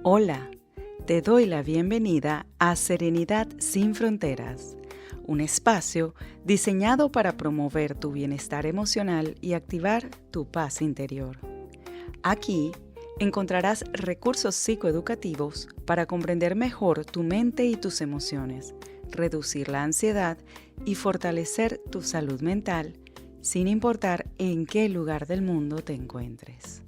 Hola, te doy la bienvenida a Serenidad sin Fronteras, un espacio diseñado para promover tu bienestar emocional y activar tu paz interior. Aquí encontrarás recursos psicoeducativos para comprender mejor tu mente y tus emociones, reducir la ansiedad y fortalecer tu salud mental, sin importar en qué lugar del mundo te encuentres.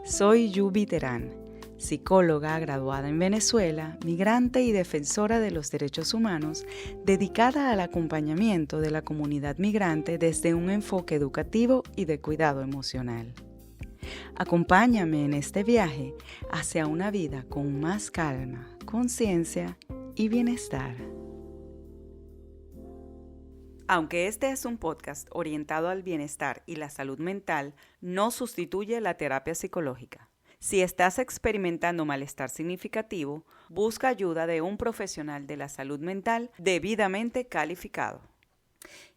Soy Yubi Terán, psicóloga graduada en Venezuela, migrante y defensora de los derechos humanos, dedicada al acompañamiento de la comunidad migrante desde un enfoque educativo y de cuidado emocional. Acompáñame en este viaje hacia una vida con más calma, conciencia y bienestar. Aunque este es un podcast orientado al bienestar y la salud mental, no sustituye la terapia psicológica. Si estás experimentando malestar significativo, busca ayuda de un profesional de la salud mental debidamente calificado.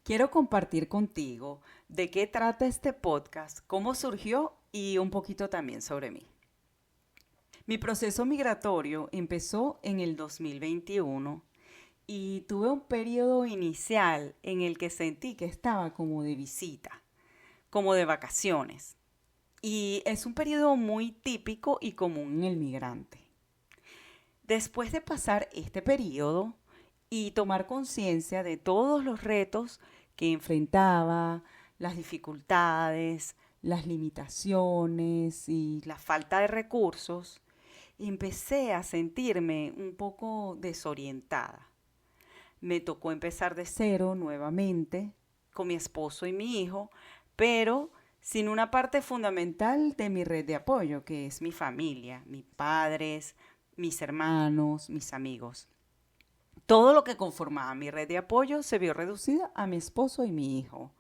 Quiero compartir contigo de qué trata este podcast, cómo surgió y un poquito también sobre mí. Mi proceso migratorio empezó en el 2021 y tuve un periodo inicial en el que sentí que estaba como de visita, como de vacaciones. Y es un periodo muy típico y común en el migrante. Después de pasar este periodo y tomar conciencia de todos los retos que enfrentaba, las dificultades, las limitaciones y la falta de recursos, empecé a sentirme un poco desorientada. Me tocó empezar de cero nuevamente con mi esposo y mi hijo, pero sin una parte fundamental de mi red de apoyo, que es mi familia, mis padres, mis hermanos, mis amigos. Todo lo que conformaba mi red de apoyo se vio reducida a mi esposo y mi hijo.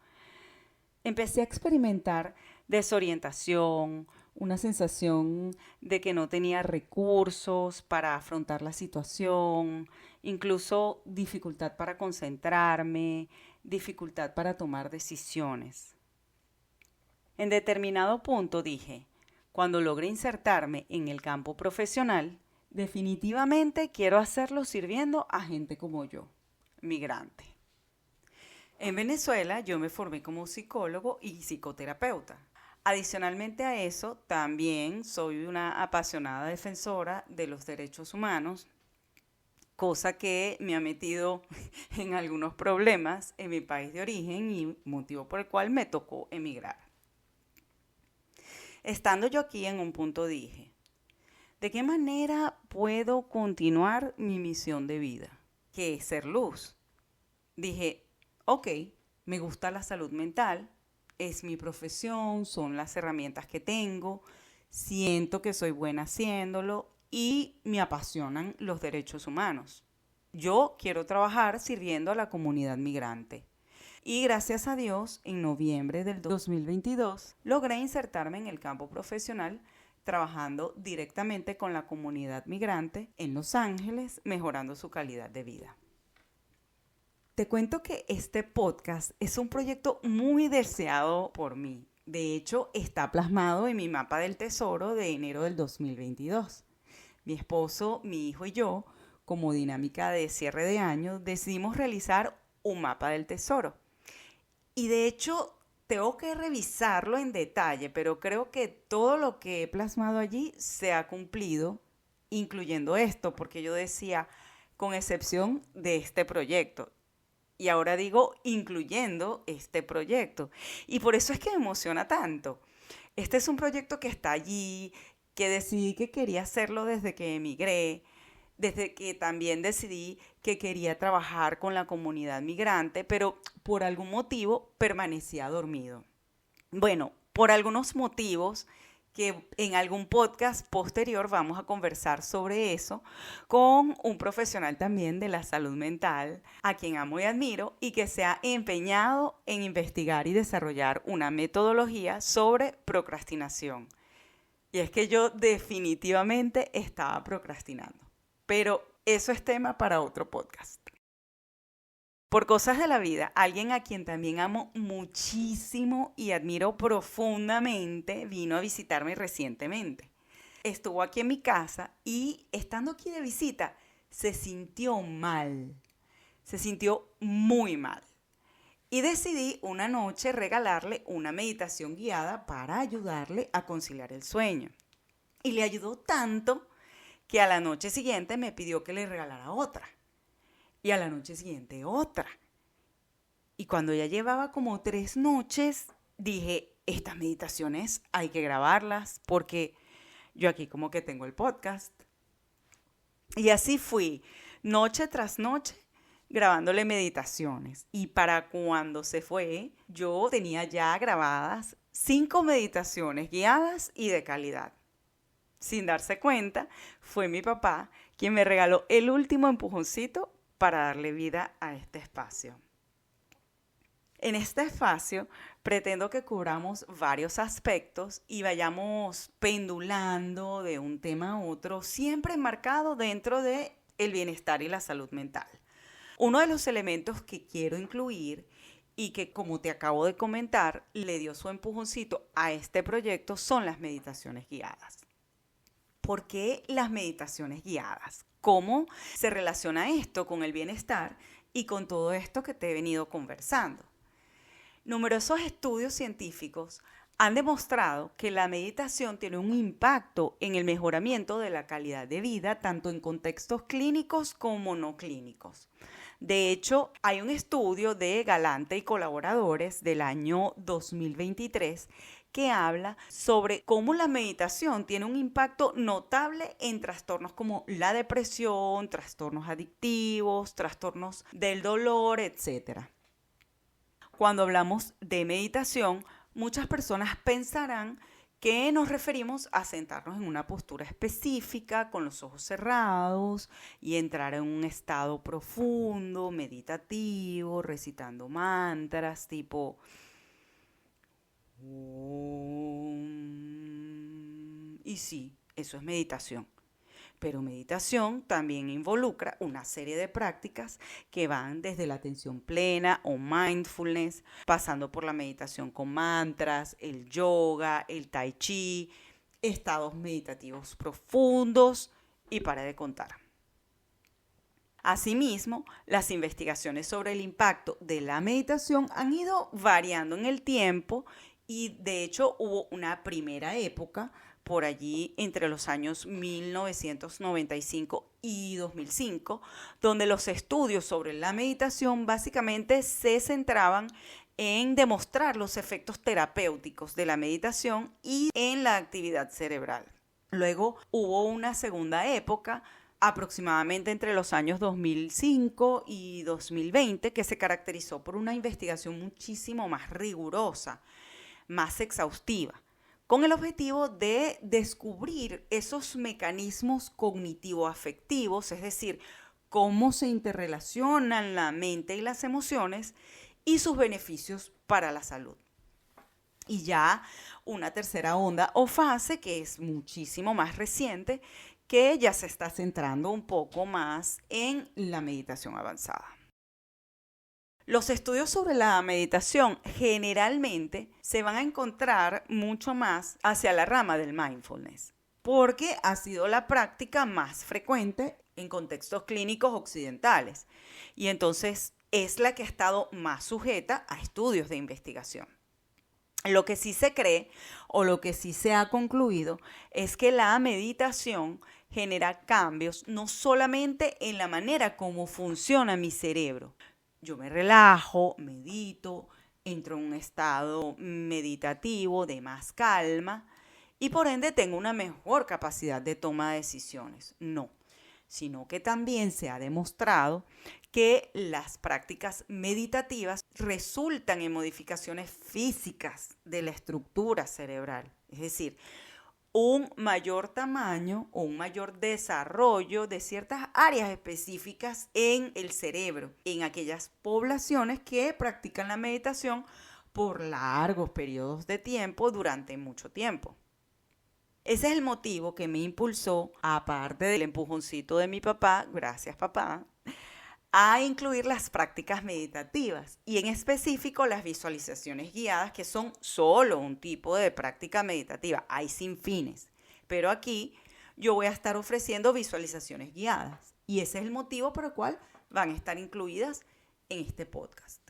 Empecé a experimentar desorientación, una sensación de que no tenía recursos para afrontar la situación, incluso dificultad para concentrarme, dificultad para tomar decisiones. En determinado punto dije, cuando logre insertarme en el campo profesional, definitivamente quiero hacerlo sirviendo a gente como yo, migrante. En Venezuela yo me formé como psicólogo y psicoterapeuta. Adicionalmente a eso, también soy una apasionada defensora de los derechos humanos, cosa que me ha metido en algunos problemas en mi país de origen y motivo por el cual me tocó emigrar. Estando yo aquí en un punto dije, ¿de qué manera puedo continuar mi misión de vida? Que es ser luz. Dije, ok, me gusta la salud mental, es mi profesión, son las herramientas que tengo, siento que soy buena haciéndolo y me apasionan los derechos humanos. Yo quiero trabajar sirviendo a la comunidad migrante. Y gracias a Dios, en noviembre del 2022, logré insertarme en el campo profesional trabajando directamente con la comunidad migrante en Los Ángeles, mejorando su calidad de vida. Te cuento que este podcast es un proyecto muy deseado por mí. De hecho, está plasmado en mi mapa del tesoro de enero del 2022. Mi esposo, mi hijo y yo, como dinámica de cierre de año, decidimos realizar un mapa del tesoro. Y de hecho, tengo que revisarlo en detalle, pero creo que todo lo que he plasmado allí se ha cumplido, incluyendo esto, porque yo decía, con excepción de este proyecto. Y ahora digo, incluyendo este proyecto. Y por eso es que me emociona tanto. Este es un proyecto que está allí, que decidí que quería hacerlo desde que emigré, desde que también decidí que quería trabajar con la comunidad migrante, pero por algún motivo permanecía dormido. Bueno, por algunos motivos que en algún podcast posterior vamos a conversar sobre eso con un profesional también de la salud mental, a quien amo y admiro y que se ha empeñado en investigar y desarrollar una metodología sobre procrastinación. Y es que yo definitivamente estaba procrastinando. Pero eso es tema para otro podcast. Por cosas de la vida, alguien a quien también amo muchísimo y admiro profundamente vino a visitarme recientemente. estuvo aquí en mi casa y estando aquí de visita se sintió mal, se sintió muy mal. Y decidí una noche regalarle una meditación guiada para ayudarle a conciliar el sueño. Y le ayudó tanto que a la noche siguiente me pidió que le regalara otra. Y a la noche siguiente otra. Y cuando ya llevaba como 3 noches, dije, estas meditaciones hay que grabarlas porque yo aquí como que tengo el podcast. Y así fui, noche tras noche, grabándole meditaciones. Y para cuando se fue, yo tenía ya grabadas 5 meditaciones guiadas y de calidad. Sin darse cuenta, fue mi papá quien me regaló el último empujoncito para darle vida a este espacio. En este espacio pretendo que cubramos varios aspectos y vayamos pendulando de un tema a otro, siempre enmarcado dentro de el bienestar y la salud mental. Uno de los elementos que quiero incluir y que, como te acabo de comentar, le dio su empujoncito a este proyecto son las meditaciones guiadas. ¿Por qué las meditaciones guiadas? ¿Cómo se relaciona esto con el bienestar y con todo esto que te he venido conversando? Numerosos estudios científicos han demostrado que la meditación tiene un impacto en el mejoramiento de la calidad de vida, tanto en contextos clínicos como no clínicos. De hecho, hay un estudio de Galante y colaboradores del año 2023 que habla sobre cómo la meditación tiene un impacto notable en trastornos como la depresión, trastornos adictivos, trastornos del dolor, etc. Cuando hablamos de meditación, muchas personas pensarán que nos referimos a sentarnos en una postura específica, con los ojos cerrados y entrar en un estado profundo, meditativo, recitando mantras tipo Om. Y sí, eso es meditación. Pero meditación también involucra una serie de prácticas que van desde la atención plena o mindfulness, pasando por la meditación con mantras, el yoga, el tai chi, estados meditativos profundos y para de contar. Asimismo, las investigaciones sobre el impacto de la meditación han ido variando en el tiempo y de hecho hubo una primera época por allí entre los años 1995 y 2005, donde los estudios sobre la meditación básicamente se centraban en demostrar los efectos terapéuticos de la meditación y en la actividad cerebral. Luego hubo una segunda época, aproximadamente entre los años 2005 y 2020, que se caracterizó por una investigación muchísimo más rigurosa, más exhaustiva, con el objetivo de descubrir esos mecanismos cognitivo-afectivos, es decir, cómo se interrelacionan la mente y las emociones y sus beneficios para la salud. Y ya una tercera onda o fase que es muchísimo más reciente, que ya se está centrando un poco más en la meditación avanzada. Los estudios sobre la meditación generalmente se van a encontrar mucho más hacia la rama del mindfulness, porque ha sido la práctica más frecuente en contextos clínicos occidentales y entonces es la que ha estado más sujeta a estudios de investigación. Lo que sí se cree o lo que sí se ha concluido es que la meditación genera cambios no solamente en la manera como funciona mi cerebro. Yo me relajo, medito, entro en un estado meditativo de más calma y por ende tengo una mejor capacidad de toma de decisiones. No, sino que también se ha demostrado que las prácticas meditativas resultan en modificaciones físicas de la estructura cerebral. Es decir, un mayor tamaño o un mayor desarrollo de ciertas áreas específicas en el cerebro, en aquellas poblaciones que practican la meditación por largos periodos de tiempo durante mucho tiempo. Ese es el motivo que me impulsó, aparte del empujoncito de mi papá, gracias papá, a incluir las prácticas meditativas y en específico las visualizaciones guiadas, que son solo un tipo de práctica meditativa. Hay sin fines, pero aquí yo voy a estar ofreciendo visualizaciones guiadas y ese es el motivo por el cual van a estar incluidas en este podcast.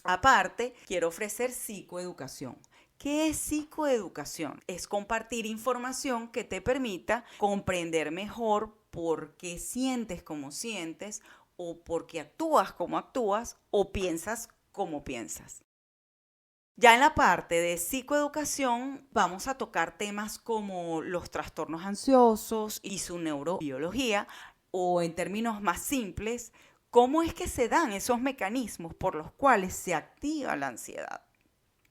Aparte, quiero ofrecer psicoeducación. ¿Qué es psicoeducación? Es compartir información que te permita comprender mejor por qué sientes como sientes o por qué actúas como actúas o piensas como piensas. Ya en la parte de psicoeducación vamos a tocar temas como los trastornos ansiosos y su neurobiología, o en términos más simples, cómo es que se dan esos mecanismos por los cuales se activa la ansiedad.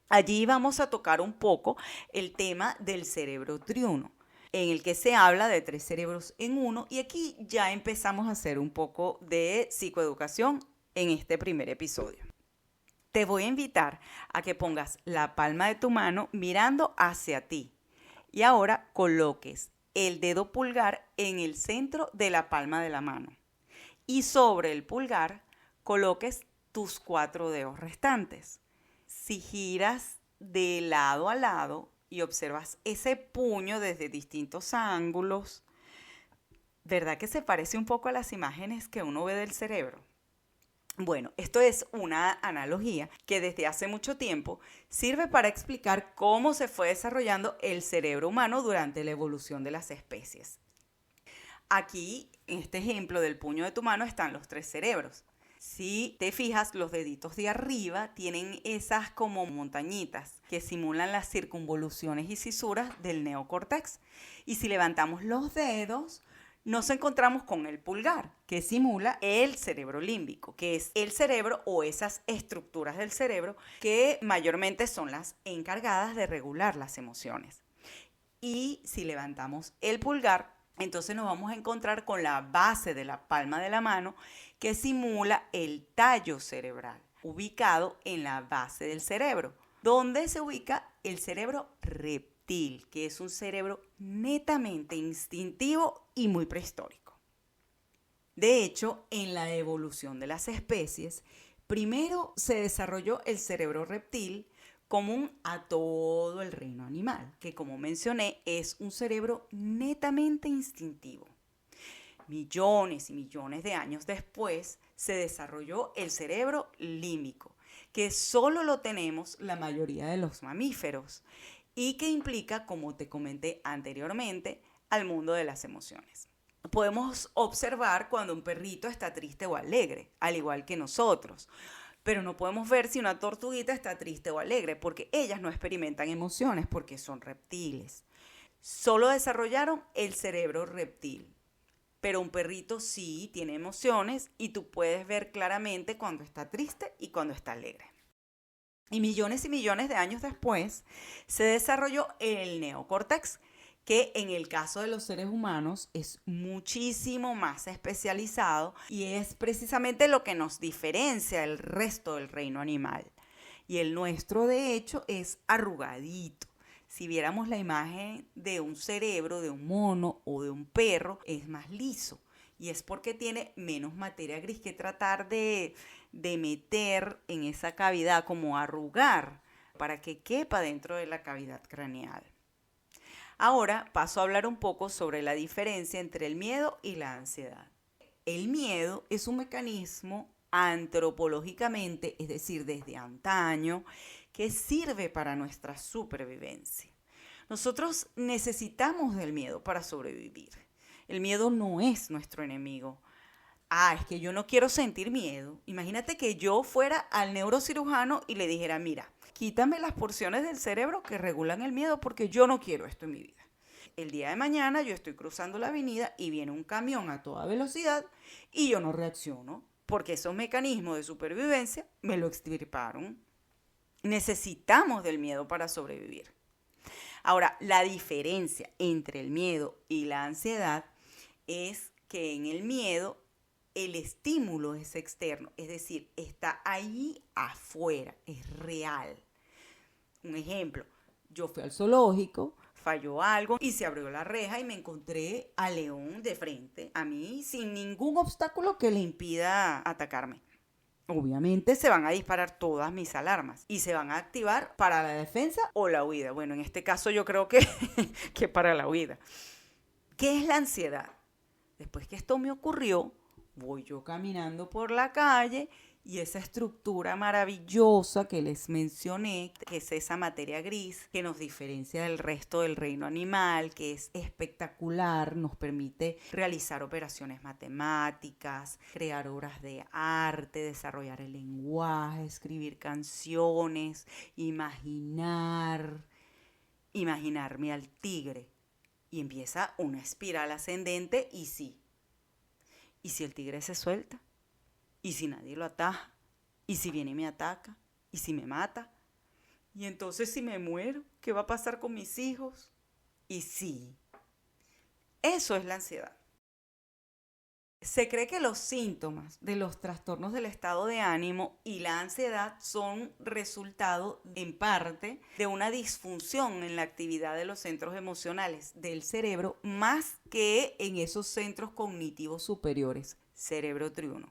Allí vamos a tocar un poco el tema del cerebro triuno, en el que se habla de 3 cerebros en uno, y aquí ya empezamos a hacer un poco de psicoeducación en este primer episodio. Te voy a invitar a que pongas la palma de tu mano mirando hacia ti y ahora coloques el dedo pulgar en el centro de la palma de la mano y sobre el pulgar coloques tus 4 dedos restantes. Si giras de lado a lado y observas ese puño desde distintos ángulos, ¿verdad que se parece un poco a las imágenes que uno ve del cerebro? Bueno, esto es una analogía que desde hace mucho tiempo sirve para explicar cómo se fue desarrollando el cerebro humano durante la evolución de las especies. Aquí, en este ejemplo del puño de tu mano, están los 3 cerebros. Si te fijas, los deditos de arriba tienen esas como montañitas que simulan las circunvoluciones y cisuras del neocórtex. Y si levantamos los dedos, nos encontramos con el pulgar, que simula el cerebro límbico, que es el cerebro o esas estructuras del cerebro que mayormente son las encargadas de regular las emociones. Y si levantamos el pulgar, entonces nos vamos a encontrar con la base de la palma de la mano, que simula el tallo cerebral, ubicado en la base del cerebro, donde se ubica el cerebro reptil, que es un cerebro netamente instintivo y muy prehistórico. De hecho, en la evolución de las especies, primero se desarrolló el cerebro reptil común a todo el reino animal, que como mencioné es un cerebro netamente instintivo. Millones y millones de años después se desarrolló el cerebro límbico, que solo lo tenemos la mayoría de los mamíferos y que implica, como te comenté anteriormente, al mundo de las emociones. Podemos observar cuando un perrito está triste o alegre, al igual que nosotros, pero no podemos ver si una tortuguita está triste o alegre, porque ellas no experimentan emociones porque son reptiles. Solo desarrollaron el cerebro reptil, pero un perrito sí tiene emociones y tú puedes ver claramente cuando está triste y cuando está alegre. Y millones de años después se desarrolló el neocórtex, que en el caso de los seres humanos es muchísimo más especializado y es precisamente lo que nos diferencia del resto del reino animal. Y el nuestro, de hecho, es arrugadito. Si viéramos la imagen de un cerebro, de un mono o de un perro, es más liso. Y es porque tiene menos materia gris que tratar de meter en esa cavidad, como arrugar, para que quepa dentro de la cavidad craneal. Ahora paso a hablar un poco sobre la diferencia entre el miedo y la ansiedad. El miedo es un mecanismo antropológicamente, es decir, desde antaño, que sirve para nuestra supervivencia. Nosotros necesitamos del miedo para sobrevivir. El miedo no es nuestro enemigo. Es que yo no quiero sentir miedo. Imagínate que yo fuera al neurocirujano y le dijera, mira, quítame las porciones del cerebro que regulan el miedo porque yo no quiero esto en mi vida. El día de mañana yo estoy cruzando la avenida y viene un camión a toda velocidad y yo no reacciono porque esos mecanismos de supervivencia me lo extirparon. Necesitamos del miedo para sobrevivir. Ahora, la diferencia entre el miedo y la ansiedad es que en el miedo el estímulo es externo, es decir, está ahí afuera, es real. Un ejemplo, yo fui al zoológico, falló algo y se abrió la reja y me encontré al león de frente a mí sin ningún obstáculo que le impida atacarme. obviamente se van a disparar todas mis alarmas y se van a activar para la defensa o la huida. Bueno, en este caso yo creo que para la huida. ¿Qué es la ansiedad? Después que esto me ocurrió, voy yo caminando por la calle y esa estructura maravillosa que les mencioné, que es esa materia gris que nos diferencia del resto del reino animal, que es espectacular, nos permite realizar operaciones matemáticas, crear obras de arte, desarrollar el lenguaje, escribir canciones, imaginarme al tigre. Y empieza una espiral ascendente y sí. ¿Y si el tigre se suelta? ¿Y si nadie lo ataja? ¿Y si viene y me ataca? ¿Y si me mata? ¿Y entonces si me muero? ¿Qué va a pasar con mis hijos? Y sí, eso es la ansiedad. Se cree que los síntomas de los trastornos del estado de ánimo y la ansiedad son resultado, en parte, de una disfunción en la actividad de los centros emocionales del cerebro, más que en esos centros cognitivos superiores, cerebro triuno.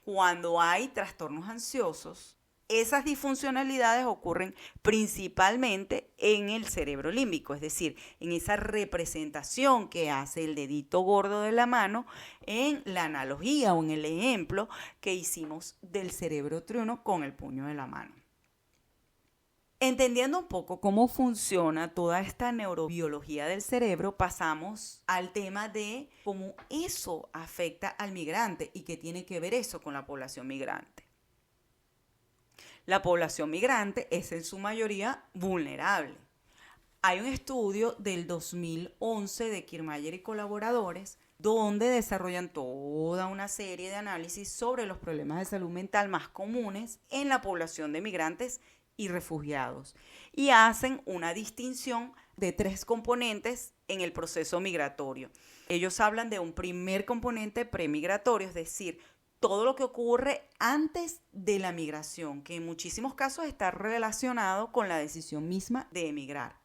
Cuando hay trastornos ansiosos, esas disfuncionalidades ocurren principalmente en el cerebro límbico, es decir, en esa representación que hace el dedito gordo de la mano en la analogía o en el ejemplo que hicimos del cerebro triuno con el puño de la mano. Entendiendo un poco cómo funciona toda esta neurobiología del cerebro, pasamos al tema de cómo eso afecta al migrante y qué tiene que ver eso con la población migrante. La población migrante es en su mayoría vulnerable. Hay un estudio del 2011 de Kiermaier y colaboradores donde desarrollan toda una serie de análisis sobre los problemas de salud mental más comunes en la población de migrantes y refugiados y hacen una distinción de 3 componentes en el proceso migratorio. Ellos hablan de un primer componente premigratorio, es decir, todo lo que ocurre antes de la migración, que en muchísimos casos está relacionado con la decisión misma de emigrar.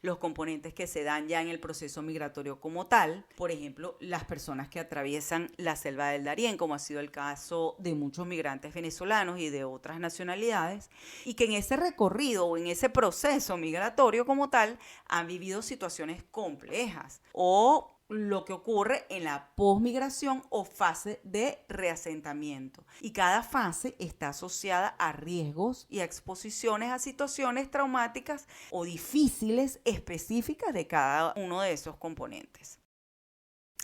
Los componentes que se dan ya en el proceso migratorio como tal, por ejemplo, las personas que atraviesan la selva del Darién, como ha sido el caso de muchos migrantes venezolanos y de otras nacionalidades, y que en ese recorrido o en ese proceso migratorio como tal han vivido situaciones complejas o lo que ocurre en la posmigración o fase de reasentamiento. Y cada fase está asociada a riesgos y a exposiciones a situaciones traumáticas o difíciles específicas de cada uno de esos componentes.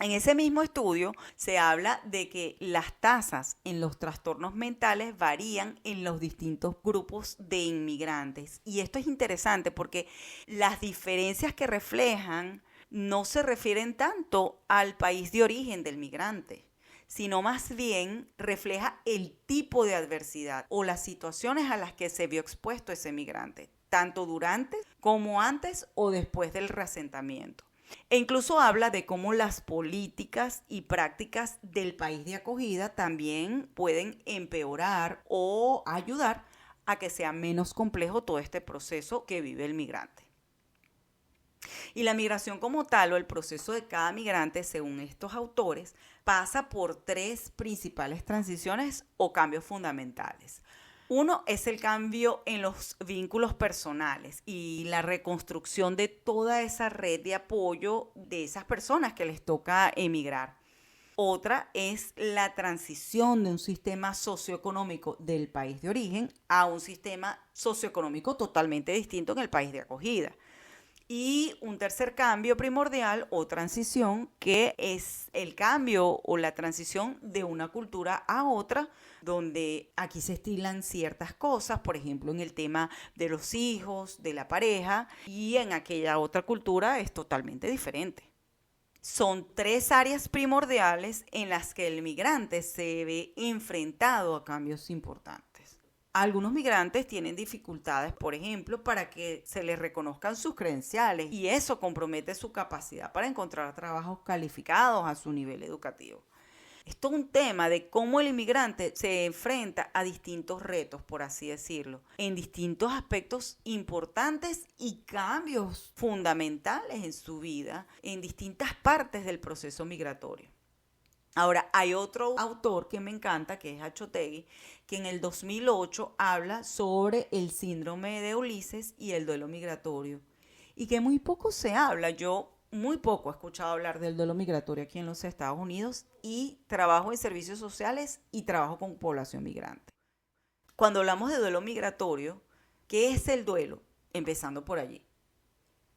En ese mismo estudio se habla de que las tasas en los trastornos mentales varían en los distintos grupos de inmigrantes. Y esto es interesante porque las diferencias que reflejan no se refieren tanto al país de origen del migrante, sino más bien refleja el tipo de adversidad o las situaciones a las que se vio expuesto ese migrante, tanto durante como antes o después del reasentamiento. E incluso habla de cómo las políticas y prácticas del país de acogida también pueden empeorar o ayudar a que sea menos complejo todo este proceso que vive el migrante. Y la migración como tal o el proceso de cada migrante, según estos autores, pasa por 3 principales transiciones o cambios fundamentales. Uno es el cambio en los vínculos personales y la reconstrucción de toda esa red de apoyo de esas personas que les toca emigrar. Otra es la transición de un sistema socioeconómico del país de origen a un sistema socioeconómico totalmente distinto en el país de acogida. Y un tercer cambio primordial o transición, que es el cambio o la transición de una cultura a otra, donde aquí se estilan ciertas cosas, por ejemplo, en el tema de los hijos, de la pareja, y en aquella otra cultura es totalmente diferente. Son 3 áreas primordiales en las que el migrante se ve enfrentado a cambios importantes. Algunos migrantes tienen dificultades, por ejemplo, para que se les reconozcan sus credenciales y eso compromete su capacidad para encontrar trabajos calificados a su nivel educativo. Esto es un tema de cómo el inmigrante se enfrenta a distintos retos, por así decirlo, en distintos aspectos importantes y cambios fundamentales en su vida en distintas partes del proceso migratorio. Ahora, hay otro autor que me encanta, que es Achotegui, que en el 2008 habla sobre el síndrome de Ulises y el duelo migratorio. Y que muy poco se habla. Yo muy poco he escuchado hablar del duelo migratorio aquí en los Estados Unidos y trabajo en servicios sociales y trabajo con población migrante. Cuando hablamos de duelo migratorio, ¿qué es el duelo? Empezando por allí.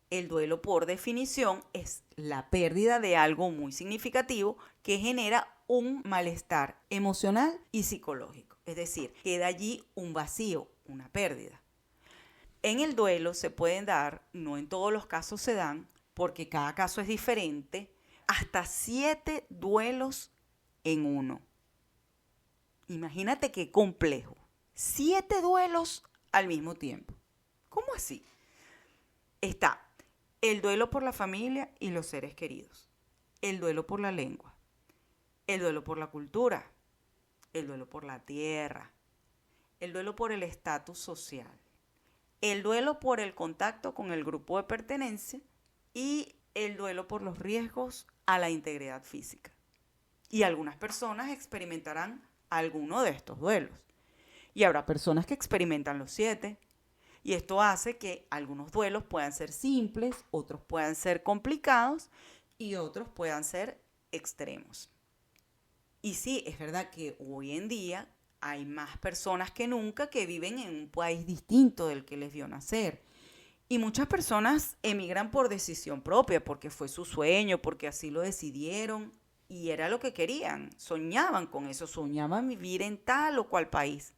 El duelo, por definición, es la pérdida de algo muy significativo que genera un malestar emocional y psicológico. Es decir, queda allí un vacío, una pérdida. En el duelo se pueden dar, no en todos los casos se dan, porque cada caso es diferente, hasta 7 duelos en uno. Imagínate qué complejo. 7 duelos al mismo tiempo. ¿Cómo así? Está el duelo por la familia y los seres queridos, el duelo por la lengua, el duelo por la cultura, el duelo por la tierra, el duelo por el estatus social, el duelo por el contacto con el grupo de pertenencia y el duelo por los riesgos a la integridad física. Y algunas personas experimentarán alguno de estos duelos. Y habrá personas que experimentan los 7. Y esto hace que algunos duelos puedan ser simples, otros puedan ser complicados y otros puedan ser extremos. Y sí, es verdad que hoy en día hay más personas que nunca que viven en un país distinto del que les vio nacer. Y muchas personas emigran por decisión propia, porque fue su sueño, porque así lo decidieron y era lo que querían. Soñaban con eso, soñaban vivir en tal o cual país.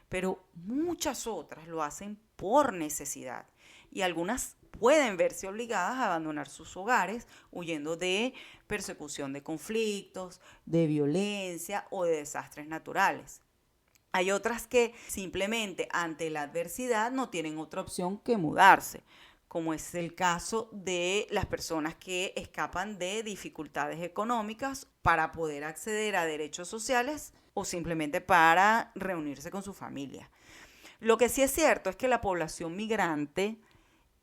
Pero muchas otras lo hacen por necesidad y algunas pueden verse obligadas a abandonar sus hogares huyendo de persecución de conflictos, de violencia o de desastres naturales. Hay otras que simplemente ante la adversidad no tienen otra opción que mudarse, como es el caso de las personas que escapan de dificultades económicas para poder acceder a derechos sociales o simplemente para reunirse con su familia. Lo que sí es cierto es que la población migrante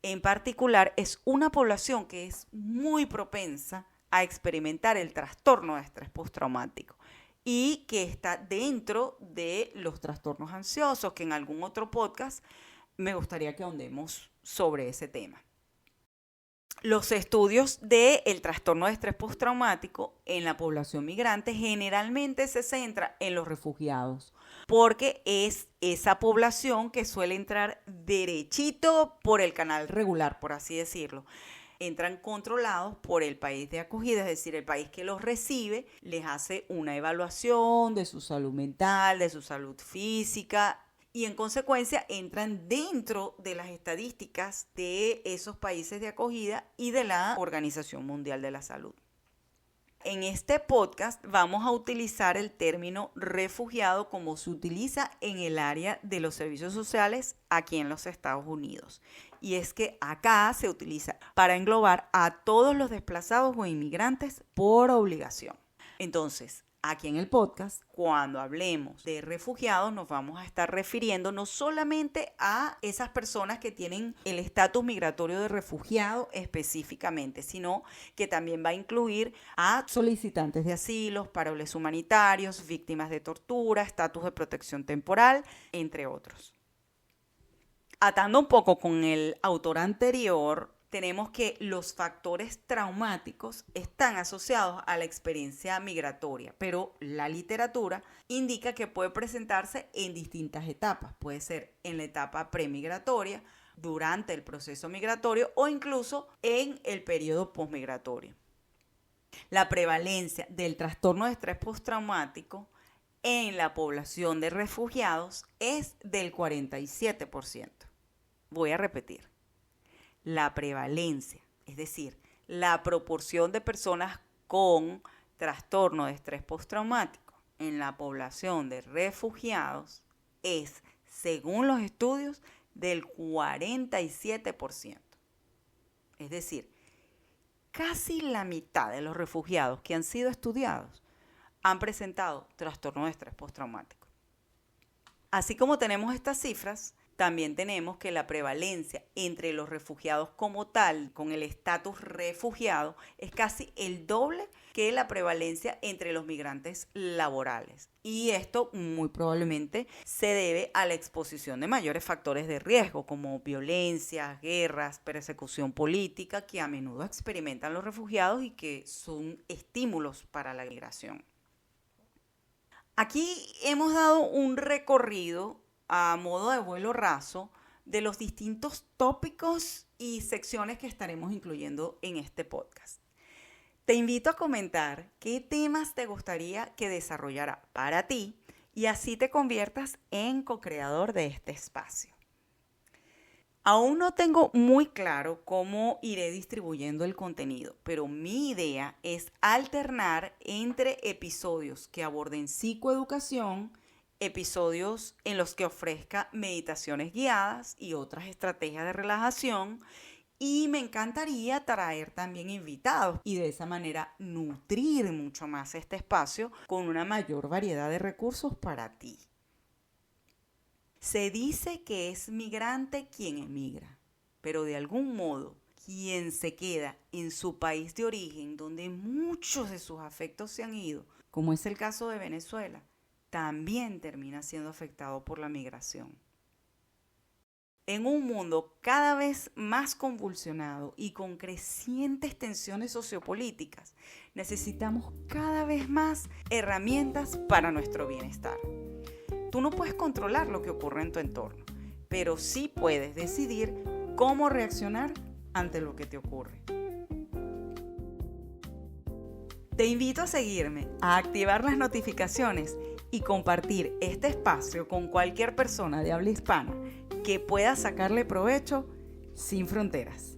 en particular es una población que es muy propensa a experimentar el trastorno de estrés postraumático y que está dentro de los trastornos ansiosos, que en algún otro podcast me gustaría que ahondemos sobre ese tema. Los estudios del trastorno de estrés postraumático en la población migrante generalmente se centran en los refugiados, porque es esa población que suele entrar derechito por el canal regular, por así decirlo. Entran controlados por el país de acogida, es decir, el país que los recibe, les hace una evaluación de su salud mental, de su salud física, y en consecuencia entran dentro de las estadísticas de esos países de acogida y de la Organización Mundial de la Salud. En este podcast vamos a utilizar el término refugiado como se utiliza en el área de los servicios sociales aquí en los Estados Unidos. Y es que acá se utiliza para englobar a todos los desplazados o inmigrantes por obligación. Entonces, aquí en el podcast, cuando hablemos de refugiados, nos vamos a estar refiriendo no solamente a esas personas que tienen el estatus migratorio de refugiado específicamente, sino que también va a incluir a solicitantes de asilos, parales humanitarios, víctimas de tortura, estatus de protección temporal, entre otros. Atando un poco con el autor anterior, tenemos que los factores traumáticos están asociados a la experiencia migratoria, pero la literatura indica que puede presentarse en distintas etapas. Puede ser en la etapa premigratoria, durante el proceso migratorio o incluso en el periodo postmigratorio. La prevalencia del trastorno de estrés postraumático en la población de refugiados es del 47%. Voy a repetir. La prevalencia, es decir, la proporción de personas con trastorno de estrés postraumático en la población de refugiados es, según los estudios, del 47%. Es decir, casi la mitad de los refugiados que han sido estudiados han presentado trastorno de estrés postraumático. Así como tenemos estas cifras, También tenemos que la prevalencia entre los refugiados como tal, con el estatus refugiado, es casi el doble que la prevalencia entre los migrantes laborales. Y esto muy probablemente se debe a la exposición de mayores factores de riesgo, como violencia, guerras, persecución política, que a menudo experimentan los refugiados y que son estímulos para la migración. Aquí hemos dado un recorrido a modo de vuelo raso de los distintos tópicos y secciones que estaremos incluyendo en este podcast. Te invito a comentar qué temas te gustaría que desarrollara para ti y así te conviertas en co-creador de este espacio. Aún no tengo muy claro cómo iré distribuyendo el contenido, pero mi idea es alternar entre episodios que aborden psicoeducación, episodios en los que ofrezca meditaciones guiadas y otras estrategias de relajación, y me encantaría traer también invitados y de esa manera nutrir mucho más este espacio con una mayor variedad de recursos para ti. Se dice que es migrante quien emigra, pero de algún modo quien se queda en su país de origen, donde muchos de sus afectos se han ido, como es el caso de Venezuela, también termina siendo afectado por la migración. En un mundo cada vez más convulsionado y con crecientes tensiones sociopolíticas, necesitamos cada vez más herramientas para nuestro bienestar. Tú no puedes controlar lo que ocurre en tu entorno, pero sí puedes decidir cómo reaccionar ante lo que te ocurre. Te invito a seguirme, a activar las notificaciones y compartir este espacio con cualquier persona de habla hispana que pueda sacarle provecho sin fronteras.